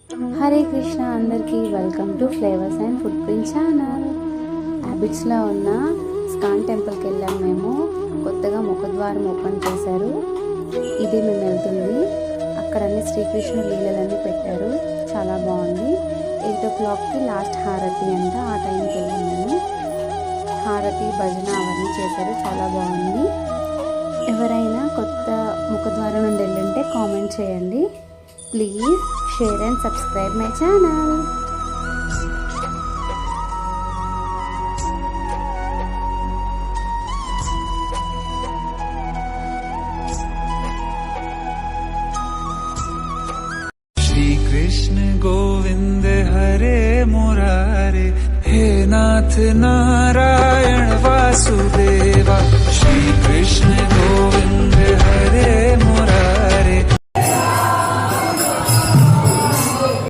హరే కృష్ణ అందరికీ welcome to flavours and food print channel. హ్యాబిట్స్లో ఉన్న స్కాన్ టెంపుల్కి వెళ్ళాము. మేము కొత్తగా ముఖద్వారం ఓపెన్ చేశారు. ఇది మేము వెళ్తుంది. అక్కడ అన్ని శ్రీకృష్ణుడు లీలలన్నీ పెట్టారు. చాలా బాగుంది. 8 o'clockకి లాస్ట్ హారతి అంట. ఆ టైంకి వెళ్ళాము మేము. హారతి భజన అవన్నీ చేశారు. చాలా బాగుంది. ఎవరైనా కొత్త ముఖద్వారం నుండి వెళ్ళుంటే కామెంట్ చేయండి. Please share and subscribe my channel. Shri Krishna Govind Hare Murare, हे नाथ नारायण वासुदेवा। श्री कृष्ण